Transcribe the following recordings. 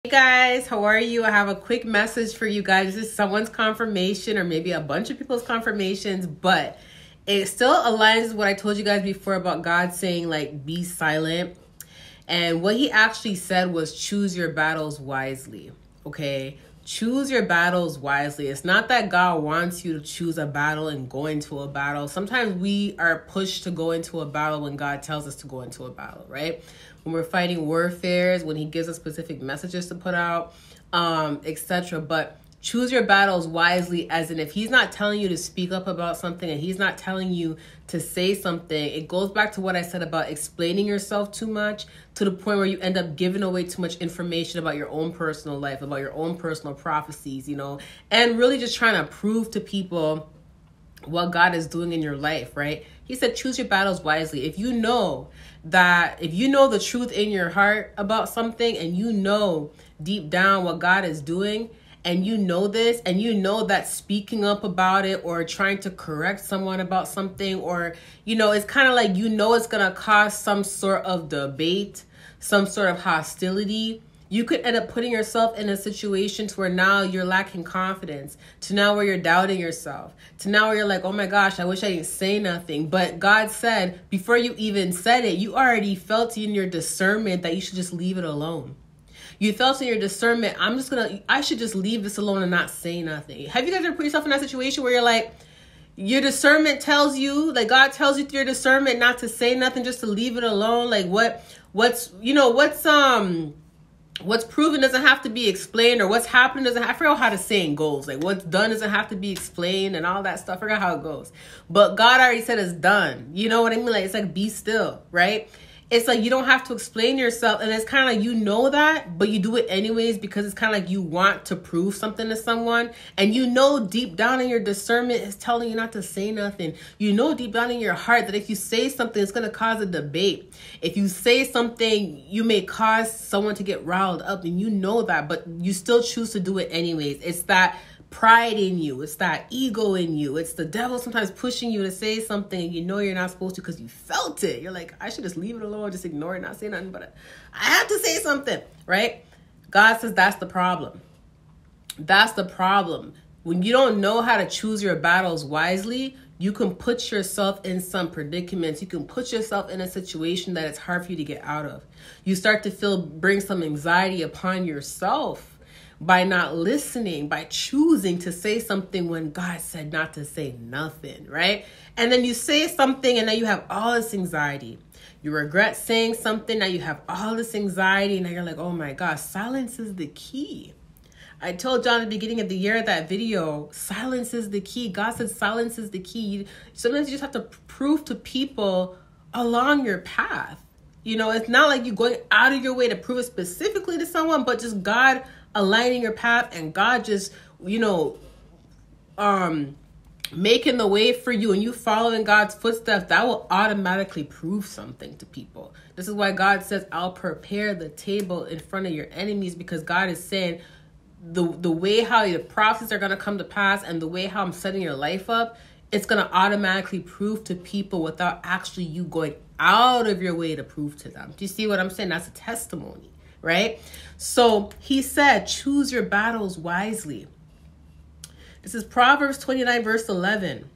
Hey guys, how are you? I have a quick message for you guys. This is someone's confirmation or maybe a bunch of people's confirmations, but it still aligns with what I told you guys before about God saying like be silent. And what he actually said was choose your battles wisely. Okay? Choose your battles wisely. It's not that God wants you to choose a battle and go into a battle. Sometimes we are pushed to go into a battle when God tells us to go into a battle, right? When we're fighting warfares, when he gives us specific messages to put out, etc. But choose your battles wisely, as in if he's not telling you to speak up about something and he's not telling you to say something, it goes back to what I said about explaining yourself too much to the point where you end up giving away too much information about your own personal life, about your own personal prophecies, and really just trying to prove to people what God is doing in your life, right? He said, choose your battles wisely. If you know the truth in your heart about something and you know deep down what God is doing, and you know this, and you know that speaking up about it or trying to correct someone about something, or, it's kind of like, it's going to cause some sort of debate, some sort of hostility, you could end up putting yourself in a situation to where now you're lacking confidence, to now where you're doubting yourself, to now where you're like, oh my gosh, I wish I didn't say nothing. But God said, before you even said it, you already felt in your discernment that you should just leave it alone. You felt in your discernment, I should just leave this alone and not say nothing. Have you guys ever put yourself in that situation where you're like, your discernment tells you, like God tells you through your discernment not to say nothing, just to leave it alone? Like what's proven doesn't have to be explained, or what's happened doesn't have, I forget how the saying goes. Like what's done doesn't have to be explained and all that stuff. I forgot how it goes. But God already said it's done. You know what I mean? Like it's like be still, right? It's like you don't have to explain yourself, and it's kind of like that, but you do it anyways because it's kind of like you want to prove something to someone, and deep down in your discernment is telling you not to say nothing. Deep down in your heart that if you say something, it's going to cause a debate. If you say something, you may cause someone to get riled up, and you know that, but you still choose to do it anyways. It's that pride in you. It's that ego in you. It's the devil sometimes pushing you to say something and you're not supposed to because you felt it. You're like, I should just leave it alone, just ignore it, not say nothing, but I have to say something, right? God says that's the problem. That's the problem. When you don't know how to choose your battles wisely, you can put yourself in some predicaments. You can put yourself in a situation that it's hard for you to get out of. You start to bring some anxiety upon yourself by not listening, by choosing to say something when God said not to say nothing, right? And then you say something and now you have all this anxiety. You regret saying something, now you have all this anxiety, and now you're like, oh my gosh, silence is the key. I told John at the beginning of the year, that video, silence is the key. God said silence is the key. Sometimes you just have to prove to people along your path. It's not like you're going out of your way to prove it specifically to someone, but just God aligning your path and God just, making the way for you and you following God's footsteps, that will automatically prove something to people. This is why God says, I'll prepare the table in front of your enemies, because God is saying the way how your prophecies are going to come to pass and the way how I'm setting your life up, it's going to automatically prove to people without actually you going out of your way to prove to them. Do you see what I'm saying? That's a testimony. Right? So he said, choose your battles wisely. This is Proverbs 29 verse 11.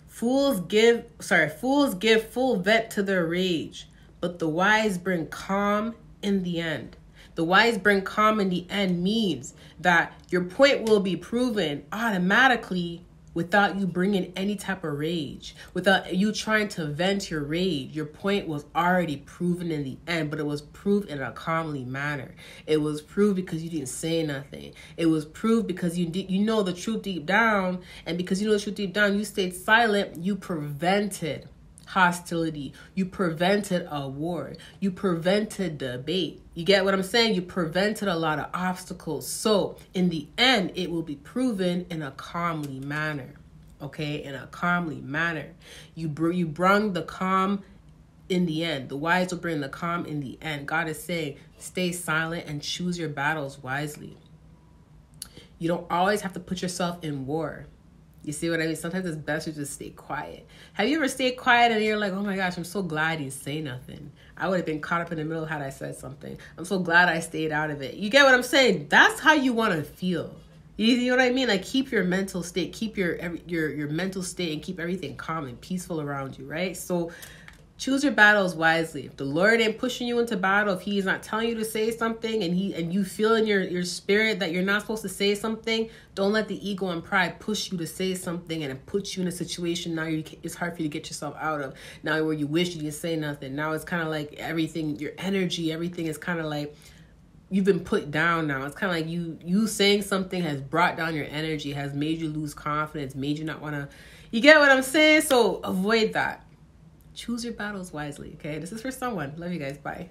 Fools give full vent to their rage, but the wise bring calm in the end. The wise bring calm in the end means that your point will be proven automatically without you bringing any type of rage, without you trying to vent your rage. Your point was already proven in the end, but it was proved in a calmly manner. It was proved because you didn't say nothing. It was proved because you know the truth deep down, and because you know the truth deep down, you stayed silent. You prevented hostility. You prevented a war. You prevented debate. You get what I'm saying? You prevented a lot of obstacles. So in the end, it will be proven in a calmly manner. Okay? In a calmly manner. You brung the calm in the end. The wise will bring the calm in the end. God is saying, stay silent and choose your battles wisely. You don't always have to put yourself in war. You see what I mean? Sometimes it's best to just stay quiet. Have you ever stayed quiet and you're like, oh my gosh, I'm so glad I didn't say nothing. I would have been caught up in the middle had I said something. I'm so glad I stayed out of it. You get what I'm saying? That's how you want to feel. You know what I mean? Like, keep your mental state, keep your mental state, and keep everything calm and peaceful around you, right? So choose your battles wisely. If the Lord ain't pushing you into battle, if He's not telling you to say something, and you feel in your spirit that you're not supposed to say something, don't let the ego and pride push you to say something, and it puts you in a situation now it's hard for you to get yourself out of. Now where you wish you didn't say nothing. Now it's kind of like everything, your energy, everything is kind of like you've been put down now. It's kind of like you saying something has brought down your energy, has made you lose confidence, made you not want to. You get what I'm saying? So avoid that. Choose your battles wisely, okay? This is for someone. Love you guys. Bye.